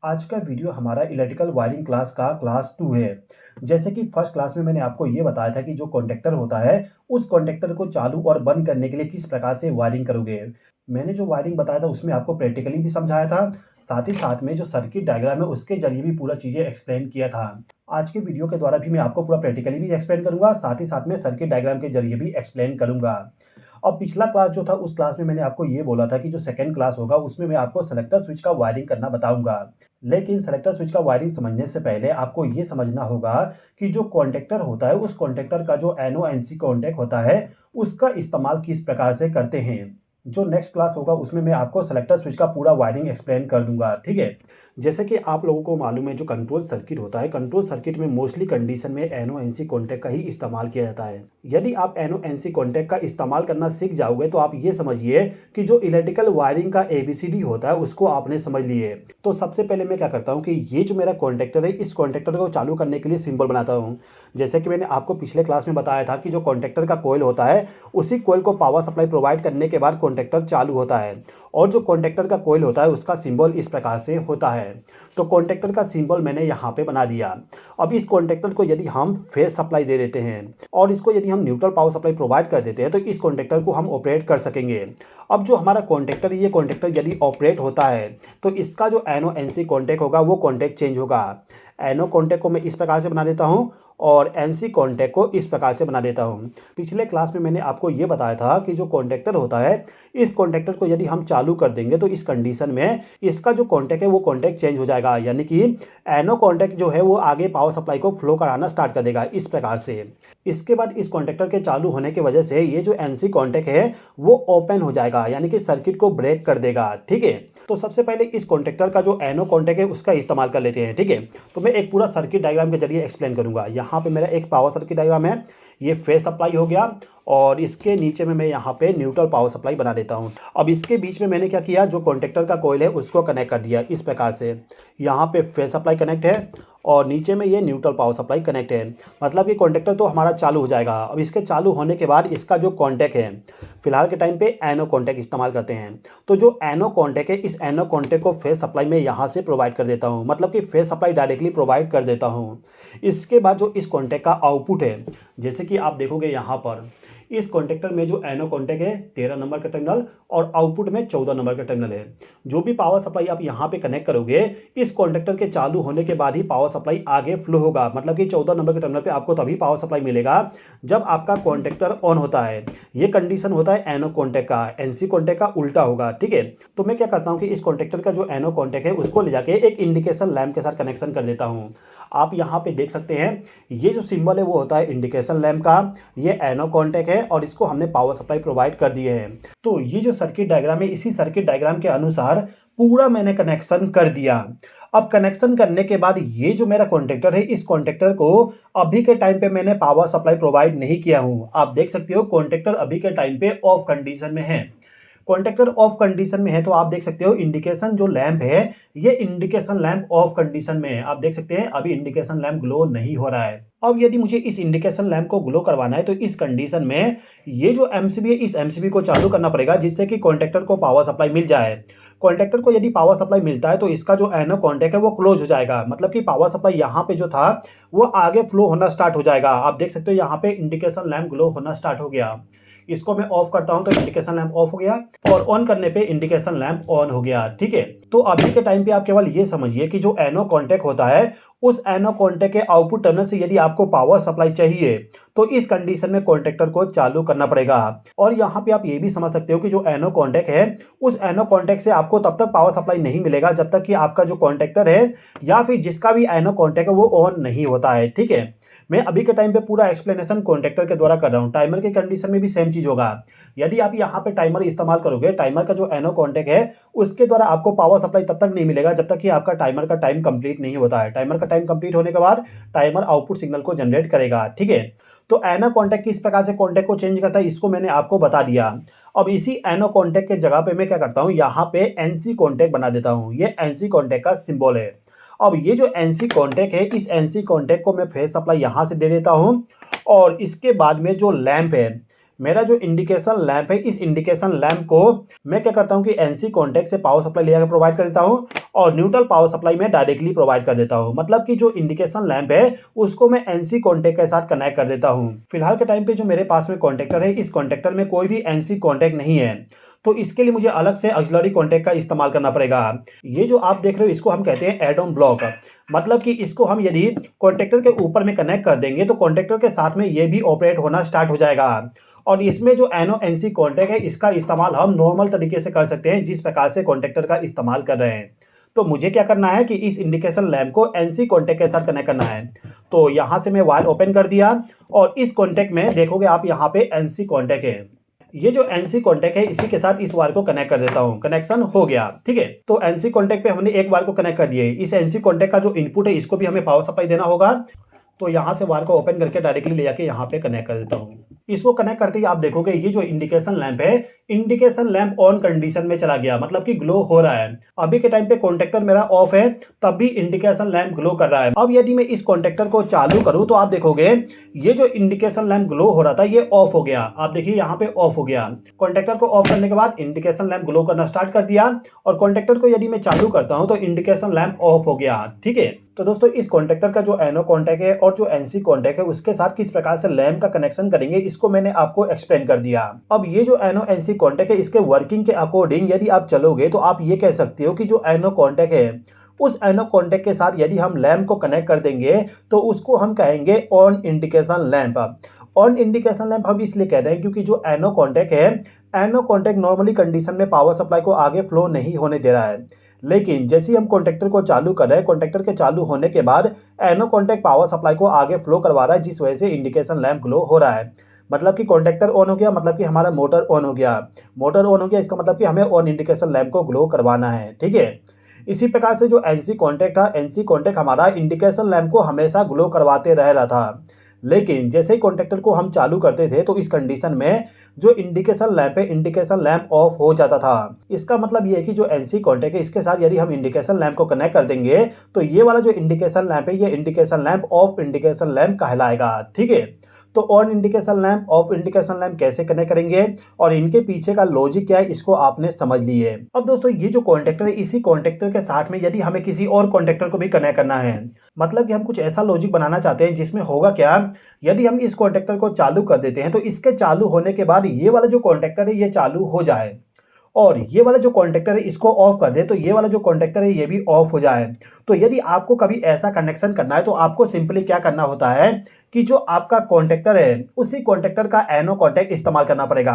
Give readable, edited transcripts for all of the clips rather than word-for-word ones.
आज का वीडियो हमारा इलेक्ट्रिकल वायरिंग क्लास का क्लास 2 है। जैसे कि फर्स्ट क्लास में मैंने आपको ये बताया था कि जो कॉन्टैक्टर होता है, उस कॉन्टैक्टर को चालू और बंद करने के लिए किस प्रकार से वायरिंग करोगे। मैंने जो वायरिंग बताया था उसमें आपको प्रैक्टिकली भी समझाया था, साथ ही साथ में जो सर्किट डायग्राम है उसके ज़रिए भी पूरा चीज़ें एक्सप्लेन किया था। आज के वीडियो के द्वारा भी मैं आपको पूरा प्रैक्टिकली भी एक्सप्लेन करूँगा, साथ ही साथ में सर्किट डायग्राम के ज़रिए भी एक्सप्लेन करूँगा। अब पिछला क्लास जो था उस क्लास में मैंने आपको ये बोला था कि जो सेकंड क्लास होगा उसमें मैं आपको सेलेक्टर स्विच का वायरिंग करना बताऊंगा। लेकिन सेलेक्टर स्विच का वायरिंग समझने से पहले आपको ये समझना होगा कि जो कॉन्टेक्टर होता है उस कॉन्टेक्टर का जो एनओ एनसी कॉन्टैक्ट होता है उसका इस्तेमाल किस प्रकार से करते हैं। जो नेक्स्ट क्लास होगा उसमें मैं आपको सेलेक्टर स्विच का पूरा वायरिंग एक्सप्लेन कर दूंगा, ठीक है। जैसे कि आप लोगों को मालूम है जो कंट्रोल सर्किट होता है, कंट्रोल सर्किट में मोस्टली कंडीशन में एनओ एनसी कॉन्टैक्ट का ही इस्तेमाल किया जाता है। यदि आप एनओ एनसी कॉन्टैक्ट का इस्तेमाल करना सीख जाओगे तो आप ये समझिए कि जो इलेक्ट्रिकल वायरिंग का एबीसीडी होता है उसको आपने समझ लिए। तो सबसे पहले मैं क्या करता हूँ कि ये जो मेरा कॉन्टैक्टर है इस कॉन्टैक्टर को चालू करने के लिए सिंबल बनाता हूँ। जैसे कि मैंने आपको पिछले क्लास में बताया था कि जो कॉन्टैक्टर का कॉइल होता है उसी कॉइल को पावर सप्लाई प्रोवाइड करने के बाद कॉन्टैक्टर चालू होता है, और जो कॉन्टैक्टर का कॉइल होता है उसका सिंबल इस प्रकार से होता है। तो कॉन्टैक्टर का सिंबल मैंने यहाँ पे बना दिया। अब इस कॉन्टैक्टर को यदि हम फेज सप्लाई दे देते हैं और इसको यदि हम न्यूट्रल पावर सप्लाई प्रोवाइड कर देते हैं तो इस कॉन्टैक्टर को हम ऑपरेट कर सकेंगे। अब जो हमारा कॉन्टैक्टर, ये कॉन्टैक्टर यदि ऑपरेट होता है तो इसका जो एनओ एनसी कॉन्टैक्ट होगा वो कॉन्टैक्ट चेंज होगा। एनओ कॉन्टैक्ट को मैं इस प्रकार से बना देता हूँ और एनसी कॉन्टैक्ट को इस प्रकार से बना देता हूँ। पिछले क्लास में मैंने आपको ये बताया था कि जो कॉन्टैक्टर होता है इस कॉन्टैक्टर को यदि हम चालू कर देंगे तो इस कंडीशन में इसका जो कॉन्टैक्ट है वो कॉन्टैक्ट चेंज हो जाएगा, यानी कि एनो कॉन्टैक्ट जो है वो आगे पावर सप्लाई को फ्लो कराना स्टार्ट कर देगा इस प्रकार से। इसके बाद इस कॉन्टैक्टर के चालू होने की वजह से ये जो एनसी कॉन्टैक्ट है वो ओपन हो जाएगा, यानी कि सर्किट को ब्रेक कर देगा, ठीक है। तो सबसे पहले इस कॉन्टैक्टर का जो एनो कॉन्टैक्ट है उसका इस्तेमाल कर लेते हैं, ठीक है। तो मैं एक पूरा सर्किट डायग्राम के जरिए एक्सप्लेन करूंगा। यहाँ पे मेरा एक पावर सर्किट डायग्राम है, ये फेज सप्लाई हो गया और इसके नीचे में मैं यहाँ पे न्यूट्रल पावर सप्लाई बना देता हूँ। अब इसके बीच में मैंने क्या किया, जो कॉन्टैक्टर का कॉइल है उसको कनेक्ट कर दिया इस प्रकार से। यहाँ पे फेज सप्लाई कनेक्ट है और नीचे में ये न्यूट्रल पावर सप्लाई कनेक्ट है, मतलब कि कॉन्टैक्टर तो हमारा चालू हो जाएगा। अब इसके चालू होने के बाद इसका जो कॉन्टैक्ट है, फिलहाल के टाइम पे एनो कॉन्टैक्ट इस्तेमाल करते हैं। तो जो एनो कॉन्टैक्ट है इस एनो कॉन्टैक्ट को फेज सप्लाई में यहाँ से प्रोवाइड कर देता हूँ, मतलब कि फेज सप्लाई डायरेक्टली प्रोवाइड कर देता हूँ। इसके बाद जो इस कॉन्टैक्ट का आउटपुट है, जैसे कि आप देखोगे यहाँ पर इस कॉन्टैक्टर में जो एनो कॉन्टैक्ट है 13 नंबर का टर्मिनल और आउटपुट में 14 नंबर का टर्मिनल है। जो भी पावर सप्लाई आप यहाँ पे कनेक्ट करोगे इस कॉन्टैक्टर के चालू होने के बाद ही पावर सप्लाई आगे फ्लो होगा, मतलब कि 14 नंबर के टर्मिनल पे आपको तभी पावर सप्लाई मिलेगा जब आपका कॉन्टैक्टर ऑन होता है। ये कंडीशन होता है एनो कॉन्टैक्ट का, एनसी कॉन्टैक्ट का उल्टा होगा, ठीक है। तो मैं क्या करता हूँ कि इस कॉन्टैक्टर का जो एनो कॉन्टैक्ट है उसको ले जाके एक इंडिकेशन लैम्प के साथ कनेक्शन कर देता हूँ। आप यहाँ पे देख सकते हैं ये जो सिंबल है वो होता है इंडिकेशन लैम्प का, ये एनो कॉन्टैक्ट है और इसको हमने पावर सप्लाई प्रोवाइड कर दिए हैं। तो ये जो सर्किट डायग्राम है इसी सर्किट डायग्राम के अनुसार पूरा मैंने कनेक्शन कर दिया। अब कनेक्शन करने के बाद ये जो मेरा कॉन्टैक्टर है इस कॉन्टैक्टर को अभी के टाइम पे मैंने पावर सप्लाई प्रोवाइड नहीं किया हूँ। आप देख सकते हो कॉन्टैक्टर अभी के टाइम पे ऑफ कंडीशन में है। कॉन्टैक्टर ऑफ कंडीशन में है तो आप देख सकते हो इंडिकेशन जो लैंप है ये इंडिकेशन लैंप ऑफ कंडीशन में है। आप देख सकते हैं अभी इंडिकेशन लैंप ग्लो नहीं हो रहा है। अब यदि मुझे इस इंडिकेशन लैंप को ग्लो करवाना है तो इस कंडीशन में ये जो एमसीबी है इस एमसीबी को चालू करना पड़ेगा जिससे कि कॉन्टैक्टर को पावर सप्लाई मिल जाए। कॉन्टैक्टर को यदि पावर सप्लाई मिलता है तो इसका जो एनो कॉन्टैक्ट है वो क्लोज हो जाएगा, मतलब कि पावर सप्लाई यहाँ पे जो था वो आगे फ्लो होना स्टार्ट हो जाएगा। आप देख सकते हो यहाँ पे इंडिकेशन लैंप ग्लो होना स्टार्ट हो गया। इसको मैं ऑफ करता हूं तो इंडिकेशन लैंप ऑफ हो गया और ऑन करने पे इंडिकेशन लैंप ऑन हो गया, ठीक है। तो अभी के टाइम पे आप केवल ये समझिए कि जो एनो कॉन्टैक्ट होता है उस एनो कॉन्टैक्ट के आउटपुट टर्मिनल से यदि आपको पावर सप्लाई चाहिए तो इस कंडीशन में कॉन्टैक्टर को चालू करना पड़ेगा। और यहाँ पे आप ये भी समझ सकते हो कि जो एनो कॉन्टैक्ट है उस एनो कॉन्टैक्ट से आपको तब तक पावर सप्लाई नहीं मिलेगा जब तक कि आपका जो कॉन्टैक्टर है या फिर जिसका भी एनो कॉन्टैक्ट है वो ऑन नहीं होता है, ठीक है। मैं अभी के टाइम पे पूरा एक्सप्लेनेशन कॉन्टैक्टर के द्वारा कर रहा हूँ। टाइमर के कंडीशन में भी सेम चीज होगा। यदि आप यहाँ पे टाइमर इस्तेमाल करोगे, टाइमर का जो एनो कॉन्टैक्ट है उसके द्वारा आपको पावर सप्लाई तब तक नहीं मिलेगा जब तक कि आपका टाइमर का टाइम कंप्लीट नहीं होता है। टाइमर का टाइम कंप्लीट होने के बाद टाइमर आउटपुट सिग्नल को जनरेट करेगा, ठीक है। तो एनो कॉन्टैक्ट किस प्रकार से कॉन्टैक्ट को चेंज करता है इसको मैंने आपको बता दिया। अब इसी एनो कॉन्टैक्ट के जगह पे मैं क्या करता हूँ, यहाँ पे एनसी कॉन्टैक्ट बना देता हूँ। ये एनसी कॉन्टैक्ट का सिंबल है। अब ये जो एनसी कॉन्टैक्ट है इस एनसी कॉन्टैक्ट को मैं फेज सप्लाई यहाँ से दे देता हूँ और इसके बाद में जो लैंप है मेरा जो इंडिकेशन लैंप है, इस इंडिकेशन लैंप को मैं क्या करता हूँ कि एनसी कॉन्टैक्ट से पावर सप्लाई ले आकर प्रोवाइड कर देता हूँ और न्यूट्रल पावर सप्लाई में डायरेक्टली प्रोवाइड कर देता हूँ। मतलब कि जो इंडिकेशन लैंप है उसको मैं एनसी कॉन्टैक्ट के साथ कनेक्ट कर देता हूँ। फिलहाल के टाइम पे जो मेरे पास में कॉन्टैक्टर है, इस कॉन्टैक्टर में कोई भी एनसी कॉन्टैक्ट नहीं है, तो इसके लिए मुझे अलग से ऑक्सिलरी कॉन्टैक्ट का इस्तेमाल करना पड़ेगा। ये जो आप देख रहे हो इसको हम कहते हैं ऐड ऑन ब्लॉक। मतलब कि इसको हम यदि कॉन्टैक्टर के ऊपर में कनेक्ट कर देंगे तो कॉन्टैक्टर के साथ में ये भी ऑपरेट होना स्टार्ट हो जाएगा। और इसमें जो एनो एनसी कॉन्टैक्ट है इसका इस्तेमाल हम नॉर्मल तरीके से कर सकते हैं जिस प्रकार से कॉन्टैक्टर का इस्तेमाल कर रहे हैं। तो मुझे क्या करना है कि इस इंडिकेशन लैंप को एनसी कॉन्टैक्ट के साथ कनेक्ट करना है। तो यहाँ से मैं वायर ओपन कर दिया और इस कॉन्टैक्ट में देखोगे आप यहाँ पे एनसी कॉन्टैक्ट है। ये जो एनसी कॉन्टैक्ट है इसी के साथ इस वायर को कनेक्ट कर देता हूँ। कनेक्शन हो गया, ठीक है। तो एनसी कॉन्टैक्ट पे हमने एक वायर को कनेक्ट कर दिए। इस एनसी कॉन्टैक्ट का जो इनपुट है इसको भी हमें पावर सप्लाई देना होगा। तो यहाँ से वायर को ओपन करके डायरेक्टली ले जाके यहाँ पे कनेक्ट कर देता हूँ। इसको कनेक्ट करते ही आप देखोगे ये जो इंडिकेशन लैंप है, इंडिकेशन लैंप ऑन कंडीशन में चला गया, मतलब कि ग्लो हो रहा है। अभी के टाइम पे कॉन्टैक्टर मेरा ऑफ है तब भी इंडिकेशन लैंप ग्लो कर रहा है। अब यदि मैं इस कॉन्टैक्टर को चालू करूं तो आप देखोगे ये जो इंडिकेशन लैंप ग्लो हो रहा था ये ऑफ हो गया। आप देखिए यहाँ पे ऑफ हो गया। कॉन्टैक्टर को ऑफ करने के बाद इंडिकेशन लैंप ग्लो करना स्टार्ट कर दिया और कॉन्टैक्टर को यदि मैं चालू करता हूं तो इंडिकेशन लैंप ऑफ हो गया, ठीक है। तो दोस्तों इस कॉन्टैक्टर का जो एनो कॉन्टैक्ट है और जो एनसी कॉन्टैक्ट है उसके साथ किस प्रकार से लैंप का कनेक्शन करेंगे इसको मैंने आपको एक्सप्लेन कर दिया। अब ये जो एनो एनसी कॉन्टैक्ट है इसके वर्किंग के अकॉर्डिंग यदि आप चलोगे तो आप ये कह सकते हो कि जो एनो कॉन्टैक्ट है उस एनो कॉन्टैक्ट के साथ यदि हम लैंप को कनेक्ट कर देंगे तो उसको हम कहेंगे on indication lamp. On indication lamp हम इसलिए कह रहे हैं क्योंकि जो एनो कॉन्टैक्ट है, एनो कॉन्टैक्ट नॉर्मली कंडीशन में पावर सप्लाई को आगे फ्लो नहीं होने दे रहा है। लेकिन जैसे ही हम कॉन्टैक्टर को चालू कर रहे हैं, कॉन्टैक्टर के चालू होने के बाद एनो कॉन्टैक्ट पावर सप्लाई को आगे फ्लो करवा रहा है जिस वजह से इंडिकेशन लैंप ग्लो हो रहा है। मतलब कि कॉन्टैक्टर ऑन हो गया, मतलब कि हमारा मोटर ऑन हो गया। मोटर ऑन हो गया इसका मतलब कि हमें ऑन इंडिकेशन लैंप को ग्लो करवाना है, ठीक है। इसी प्रकार से जो एनसी कॉन्टैक्ट था, एनसी कॉन्टैक्ट हमारा इंडिकेशन लैंप को हमेशा ग्लो करवाते रह रहा था। लेकिन जैसे ही कॉन्टैक्टर को हम चालू करते थे तो इस कंडीशन में जो इंडिकेशन लैंप है, इंडिकेशन लैंप ऑफ हो जाता था। इसका मतलब ये है कि जो एनसी कॉन्टैक्ट है इसके साथ यदि हम इंडिकेशन लैंप को कनेक्ट कर देंगे तो ये वाला जो इंडिकेशन लैंप है ये indication lamp of indication lamp कहलाएगा, ठीक है। तो on indication lamp of indication lamp कैसे कनेक्ट करेंगे और इनके पीछे का लॉजिक क्या है इसको आपने समझ लिए। अब दोस्तों ये जो कॉन्टैक्टर है इसी कॉन्टैक्टर के साथ में यदि हमें किसी और कॉन्टैक्टर को भी कनेक्ट करना है, मतलब कि हम कुछ ऐसा लॉजिक बनाना चाहते हैं जिसमें होगा क्या, यदि हम इस कॉन्टैक्टर को चालू कर देते हैं तो इसके चालू होने के बाद ये वाला जो कॉन्टैक्टर है ये चालू हो जाए और ये वाला जो कॉन्टैक्टर है इसको ऑफ कर दे तो ये वाला जो कॉन्टैक्टर है ये भी ऑफ हो जाए। तो यदि आपको कभी ऐसा कनेक्शन करना है तो आपको सिंपली क्या करना होता है कि जो आपका कॉन्टैक्टर है उसी कॉन्टैक्टर का एनो कॉन्टैक्ट इस्तेमाल करना पड़ेगा।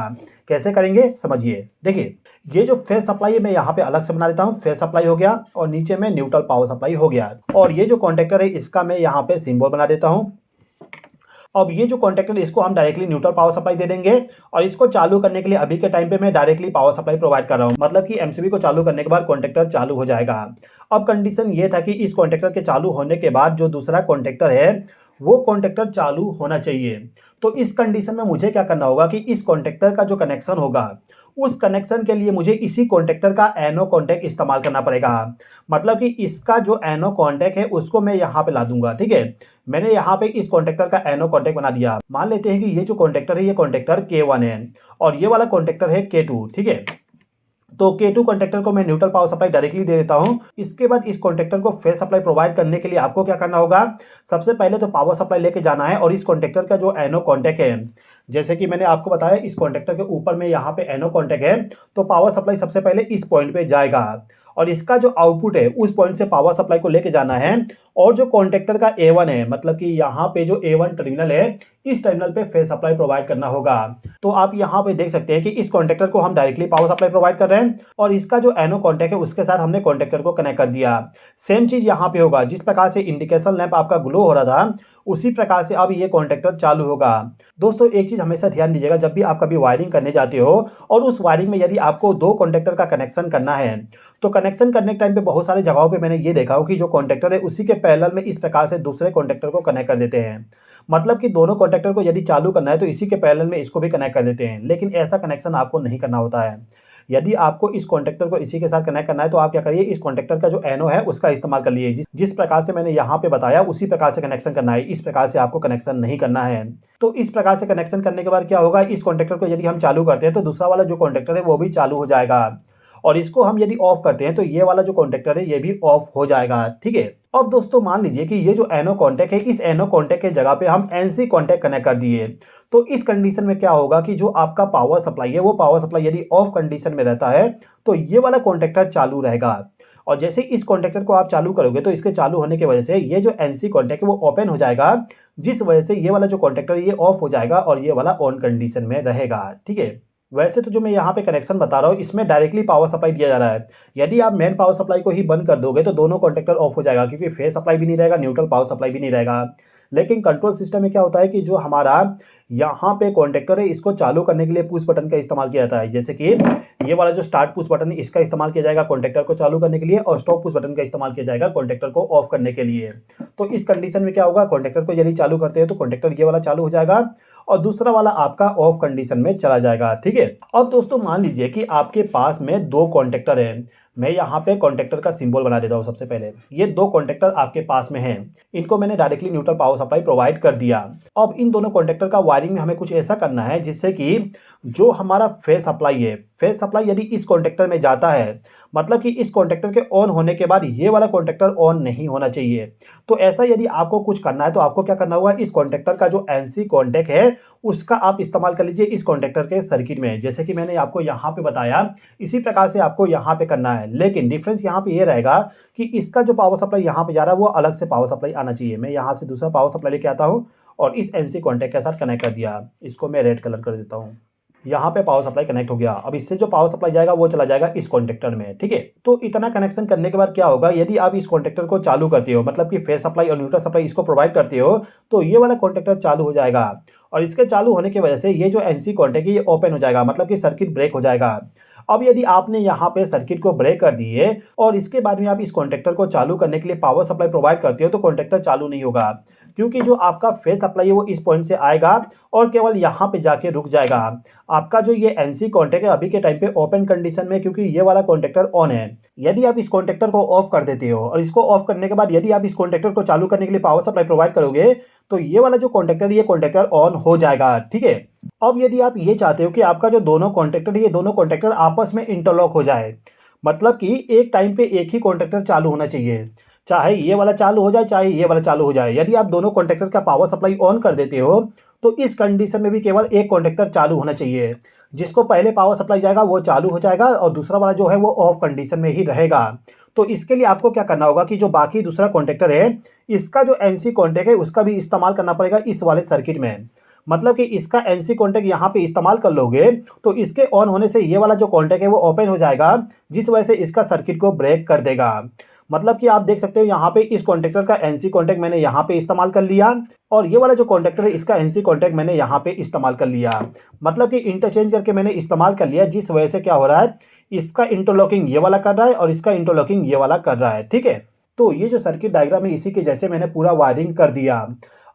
कैसे करेंगे समझिए। देखिए ये जो फेज सप्लाई है मैं यहाँ पे अलग से बना लेता हूँ। फेज सप्लाई हो गया और नीचे में न्यूट्रल पावर सप्लाई हो गया और ये जो कॉन्टैक्टर है इसका मैं यहाँ पे सिंबल बना देता हूँ। अब ये जो कॉन्टैक्टर इसको हम डायरेक्टली न्यूट्रल पावर सप्लाई दे देंगे और इसको चालू करने के लिए अभी के टाइम पे मैं डायरेक्टली पावर सप्लाई प्रोवाइड कर रहा हूँ। मतलब कि एमसीबी को चालू करने के बाद कॉन्टैक्टर चालू हो जाएगा। अब कंडीशन ये था कि इस कॉन्टैक्टर के चालू होने के बाद जो दूसरा कॉन्टैक्टर है वो कॉन्टैक्टर चालू होना चाहिए। तो इस कंडीशन में मुझे क्या करना होगा कि इस कॉन्टैक्टर का जो कनेक्शन होगा उस कनेक्शन के लिए मुझे इसी कॉन्टैक्टर का एनो कॉन्टैक्ट इस्तेमाल करना पड़ेगा। मतलब कि इसका जो एनो कॉन्टैक्ट है उसको मैं यहाँ पे ला दूंगा, ठीक है। मैंने यहाँ पे इस कॉन्टैक्टर का एनो कॉन्टैक्ट बना दिया। मान लेते हैं कि ये जो कॉन्टैक्टर है ये कॉन्टैक्टर K1 है और ये वाला कॉन्टैक्टर है K2, ठीक है। तो K2 कॉन्टैक्टर को मैं न्यूट्रल पावर सप्लाई डायरेक्टली दे देता हूं। इसके बाद इस कॉन्टैक्टर को फेज सप्लाई प्रोवाइड करने के लिए आपको क्या करना होगा, सबसे पहले तो पावर सप्लाई लेके जाना है और इस कॉन्टैक्टर का जो एनो कॉन्टैक्ट है, जैसे कि मैंने आपको बताया इस कॉन्टैक्टर के ऊपर में यहाँ पे एनो कॉन्टैक्ट है तो पावर सप्लाई सबसे पहले इस पॉइंट पे जाएगा और इसका जो आउटपुट है उस पॉइंट से पावर सप्लाई को लेके जाना है। और जो कॉन्टैक्टर का A1 है, मतलब कि यहाँ पे जो A1 टर्मिनल है इस टर्मिनल पे फेज सप्लाई प्रोवाइड करना होगा। तो आप यहाँ पे देख सकते हैं कि इस कॉन्टैक्टर को हम डायरेक्टली पावर सप्लाई प्रोवाइड कर रहे हैं और इसका जो एनो कॉन्टैक्ट है उसके साथ हमने कॉन्टैक्टर को कनेक्ट कर दिया। सेम चीज यहाँ पे होगा, जिस प्रकार से इंडिकेशन लैंप आपका ग्लो हो रहा था उसी प्रकार से अब ये कॉन्टैक्टर चालू होगा। दोस्तों एक चीज हमेशा ध्यान दीजिएगा, जब भी आप कभी वायरिंग करने जाते हो और उस वायरिंग में यदि आपको दो कॉन्टैक्टर का कनेक्शन करना है तो कनेक्शन करने के टाइम पे बहुत सारे जगहों पे मैंने ये देखा हो कि जो कॉन्टैक्टर है उसी के पैरेलल में इस प्रकार से दूसरे कॉन्टैक्टर को कनेक्ट कर देते हैं। मतलब कि दोनों कॉन्टैक्टर को यदि चालू करना है तो इसी के पैरेलल में इसको भी कनेक्ट कर देते हैं, लेकिन ऐसा कनेक्शन आपको नहीं करना होता है। यदि आपको इस कॉन्टैक्टर को इसी के साथ कनेक्ट करना है तो आप क्या करिए, इस कॉन्टैक्टर का जो एनो है उसका इस्तेमाल कर लिए। जिस प्रकार से मैंने यहाँ पे बताया उसी प्रकार से कनेक्शन करना है, इस प्रकार से आपको कनेक्शन नहीं करना है। तो इस प्रकार से कनेक्शन करने के बाद क्या होगा, इस कॉन्टैक्टर को यदि हम चालू करते हैं तो दूसरा वाला जो कॉन्टैक्टर है वो भी चालू हो जाएगा, और इसको हम यदि ऑफ करते हैं तो ये वाला जो कॉन्टैक्टर है ये भी ऑफ हो जाएगा। ठीक है। अब दोस्तों मान लीजिए कि ये जो एनो कॉन्टैक्ट है, इस एनो कॉन्टैक्ट के जगह पे हम एनसी कॉन्टैक्ट कनेक्ट कर दिए, तो इस कंडीशन में क्या होगा कि जो आपका पावर सप्लाई है वो पावर सप्लाई यदि ऑफ कंडीशन में रहता है तो ये वाला कॉन्टैक्टर चालू रहेगा, और जैसे इस कॉन्टैक्टर को आप चालू करोगे तो इसके चालू होने की वजह से ये जो एनसी कॉन्टैक्ट है वो ओपन हो जाएगा, जिस वजह से ये वाला जो कॉन्टैक्टर है ये ऑफ हो जाएगा और ये वाला ऑन कंडीशन में रहेगा। ठीक है। वैसे तो जो मैं यहाँ पे कनेक्शन बता रहा हूँ इसमें डायरेक्टली पावर सप्लाई दिया जा रहा है। यदि आप मेन पावर सप्लाई को ही बंद कर दोगे तो दोनों कॉन्टैक्टर ऑफ हो जाएगा, क्योंकि फेस सप्लाई भी नहीं रहेगा, न्यूट्रल पावर सप्लाई भी नहीं रहेगा। लेकिन कंट्रोल सिस्टम में क्या होता है कि जो हमारा यहाँ पे कॉन्टैक्टर है इसको चालू करने के लिए पुश बटन का इस्तेमाल किया जाता है। जैसे कि ये वाला जो स्टार्ट पुश बटन है इसका इस्तेमाल किया जाएगा कॉन्टैक्टर को चालू करने के लिए, और स्टॉप पुश बटन का इस्तेमाल किया जाएगा कॉन्टैक्टर को ऑफ करने के लिए। तो इस कंडीशन में क्या होगा, कॉन्टैक्टर को यदि चालू करते हैं तो कॉन्टैक्टर ये वाला चालू हो जाएगा और दूसरा वाला आपका ऑफ कंडीशन में चला जाएगा। ठीक है। अब दोस्तों मान लीजिए कि आपके पास में दो कॉन्टैक्टर है, मैं यहाँ पे कॉन्टैक्टर का सिंबल बना देता हूँ। सबसे पहले ये दो कॉन्टैक्टर आपके पास में हैं, इनको मैंने directly neutral power supply provide कर दिया। अब इन दोनों कॉन्टैक्टर का वायरिंग में हमें कुछ ऐसा करना है जिससे कि जो हमारा फेस सप्लाई है, फेस सप्लाई यदि इस कॉन्टैक्टर में जाता है, मतलब कि इस कॉन्टैक्टर के ऑन होने के बाद ये वाला कॉन्टैक्टर ऑन नहीं होना चाहिए। तो ऐसा यदि आपको कुछ करना है तो आपको क्या करना होगा, इस कॉन्टैक्टर का जो एनसी कॉन्टैक्ट है उसका आप इस्तेमाल कर लीजिए इस कॉन्टैक्टर के सर्किट में, जैसे कि मैंने आपको यहाँ पे बताया इसी प्रकार से आपको यहाँ पे करना है। लेकिन डिफरेंस यहाँ पे ये रहेगा कि इसका जो पावर सप्लाई यहाँ पे जा रहा है वो अलग से पावर सप्लाई आना चाहिए। मैं यहाँ से दूसरा पावर सप्लाई लेके आता हूँ और इस एनसी कॉन्टैक्ट के साथ कनेक्ट कर दिया, इसको मैं रेड कलर कर देता हूँ। यहाँ पे पावर सप्लाई कनेक्ट हो गया। अब इससे जो पावर सप्लाई जाएगा वो चला जाएगा इस कॉन्टैक्टर में। ठीक है। तो इतना कनेक्शन करने के बाद क्या होगा, यदि आप इस कॉन्टैक्टर को चालू करते हो, मतलब कि फेस सप्लाई और न्यूट्रल सप्लाई इसको प्रोवाइड करते हो, तो ये वाला कॉन्टैक्टर चालू हो जाएगा, और इसके चालू होने की वजह से ये जो एनसी कॉन्टैक्ट है ये ओपन हो जाएगा, मतलब कि सर्किट ब्रेक हो जाएगा। अब यदि आपने यहाँ पे सर्किट को ब्रेक कर दिए और इसके बाद में आप इस कॉन्टैक्टर को चालू करने के लिए पावर सप्लाई प्रोवाइड करते हो तो कॉन्टैक्टर चालू नहीं होगा, क्योंकि जो आपका फेस सप्लाई है वो इस पॉइंट से आएगा और केवल यहाँ पे जाके रुक जाएगा। आपका जो ये एनसी कॉन्टैक्ट है अभी के टाइम पे ओपन कंडीशन में, क्योंकि ये वाला कॉन्टैक्टर ऑन है। यदि आप इस कॉन्टैक्टर को ऑफ कर देते हो और इसको ऑफ करने के बाद यदि आप इस कॉन्टैक्टर को चालू करने के लिए पावर सप्लाई प्रोवाइड करोगे तो ये वाला जो कॉन्टैक्टर ये कॉन्टैक्टर ऑन हो जाएगा। ठीक है। अब यदि आप ये चाहते हो कि आपका जो दोनों कॉन्टैक्टर है ये दोनों कॉन्टैक्टर आपस में इंटरलॉक हो जाए, मतलब कि एक टाइम पे एक ही कॉन्टैक्टर चालू होना चाहिए, चाहे ये वाला चालू हो जाए चाहे ये वाला चालू हो जाए। यदि आप दोनों कॉन्टैक्टर का पावर सप्लाई ऑन कर देते हो तो इस कंडीशन में भी केवल एक कॉन्टैक्टर चालू होना चाहिए, जिसको पहले पावर सप्लाई जाएगा वो चालू हो जाएगा और दूसरा वाला जो है वो ऑफ कंडीशन में ही रहेगा। तो इसके लिए आपको क्या करना होगा कि जो बाकी दूसरा कॉन्टैक्टर है इसका जो एनसी कॉन्टैक्ट है उसका भी इस्तेमाल करना पड़ेगा इस वाले सर्किट में, मतलब कि इसका एनसी कॉन्टैक्ट यहाँ पे इस्तेमाल कर लोगे तो इसके ऑन होने से ये वाला जो कॉन्टैक्ट है वो ओपन हो जाएगा, जिस वजह से इसका सर्किट को ब्रेक कर देगा। मतलब कि आप देख सकते हो यहाँ पे इस कॉन्टैक्टर का एनसी कॉन्टैक्ट मैंने यहाँ पे इस्तेमाल कर लिया और ये वाला जो कॉन्टैक्टर है इसका एनसी कॉन्टैक्ट मैंने यहाँ पे इस्तेमाल कर लिया, मतलब कि इंटरचेंज करके मैंने इस्तेमाल कर लिया, जिस वजह से क्या हो रहा है इसका इंटरलॉकिंग ये वाला कर रहा है और इसका इंटरलॉकिंग ये वाला कर रहा है। ठीक है। तो ये जो सर्किट डायग्राम है इसी के जैसे मैंने पूरा वायरिंग कर दिया।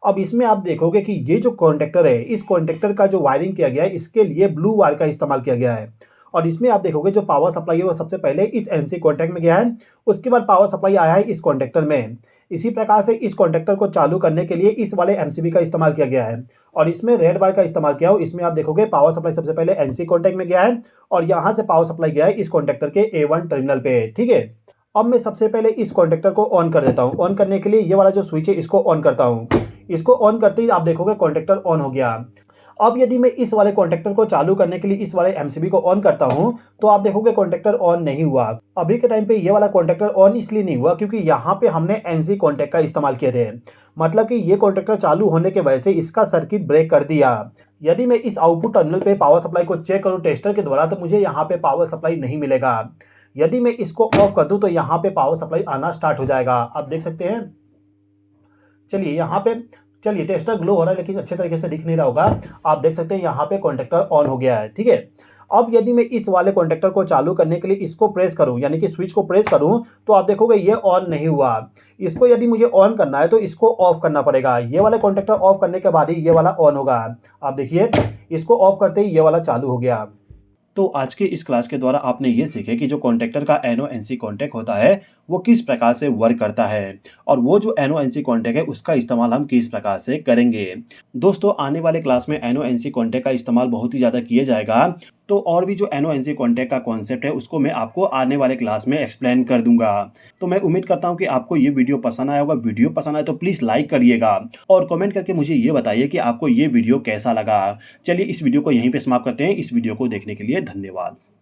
अब इसमें आप देखोगे कि ये जो कॉन्टैक्टर है इस कॉन्टैक्टर का जो वायरिंग किया गया है इसके लिए ब्लू वायर का इस्तेमाल किया गया है, और इसमें आप देखोगे जो पावर सप्लाई है वो सबसे पहले इस एनसी कॉन्टैक्ट में गया है, उसके बाद पावर सप्लाई आया है इस कॉन्टैक्टर में। इसी प्रकार से इस कॉन्टैक्टर को चालू करने के लिए इस वाले एमसीबी का इस्तेमाल किया गया है और इसमें रेड वायर का इस्तेमाल किया हो। इसमें आप देखोगे पावर सप्लाई सबसे पहले एनसी कॉन्टैक्ट में गया है और यहाँ से पावर सप्लाई गया है इस कॉन्टैक्टर के A1 टर्मिनल पे। ठीक है। अब मैं सबसे पहले इस कॉन्टैक्टर को ऑन कर देता हूँ। ऑन करने के लिए ये वाला जो स्विच है इसको ऑन करता हूँ। इसको ऑन करते ही आप देखोगे कॉन्टैक्टर ऑन हो गया। अब यदि मैं इस वाले कॉन्टैक्टर को चालू करने के लिए इस वाले एमसीबी को ऑन करता हूं तो आप देखोगे कॉन्टैक्टर ऑन नहीं हुआ। अभी के टाइम पे ये वाला कॉन्टैक्टर ऑन इसलिए नहीं हुआ क्योंकि यहाँ पे हमने एनसी कॉन्टैक्ट का इस्तेमाल किए थे, मतलब कि ये कॉन्टैक्टर चालू होने के वजह से इसका सर्किट ब्रेक कर दिया। यदि मैं इस आउटपुट टर्मिनल पे पावर सप्लाई को चेक करूँ टेस्टर के द्वारा तो मुझे यहाँ पे पावर सप्लाई नहीं मिलेगा। यदि मैं इसको ऑफ कर दूँ तो यहाँ पे पावर सप्लाई आना स्टार्ट हो जाएगा। आप देख सकते हैं। चलिए यहाँ पे टेस्टर ग्लो हो रहा है लेकिन अच्छे तरीके से दिख नहीं रहा होगा। आप देख सकते हैं यहाँ पे कॉन्टैक्टर ऑन हो गया है। ठीक है। अब यदि मैं इस वाले कॉन्टैक्टर को चालू करने के लिए इसको प्रेस करूं, यानी कि स्विच को प्रेस करूं, तो आप देखोगे ये ऑन नहीं हुआ। इसको यदि मुझे ऑन करना है तो इसको ऑफ करना पड़ेगा। ये वाला कॉन्टैक्टर ऑफ करने के बाद ही ये वाला ऑन होगा। आप देखिए इसको ऑफ करते ही ये वाला चालू हो गया। तो आज के इस क्लास के द्वारा आपने ये सीखे कि जो कॉन्टैक्टर का NO-NC कॉन्टैक्ट होता है, वो किस प्रकार से वर्क करता है और वो जो NO-NC कॉन्टैक्ट है, उसका इस्तेमाल हम किस प्रकार से करेंगे। दोस्तों, आने वाले क्लास में NO-NC कॉन्टैक्ट का इस्तेमाल बहुत ही ज़्यादा किया जाएगा, तो और भी जो NO-NC कॉन्टैक्ट का कॉन्सेप्ट है, उसको मैं आपको आने वाले क्लास में एक्सप्लेन कर दूँगा। तो मैं उम्मीद करता हूँ कि आपको ये वीडियो पसंद आया होगा। वीडियो पसंद आए तो प्लीज़ लाइक करिएगा और कमेंट करके मुझे ये बताइए कि आपको ये वीडियो कैसा लगा। चलिए इस वीडियो को यहीं पे समाप्त करते हैं। इस वीडियो को देखने के लिए धन्यवाद।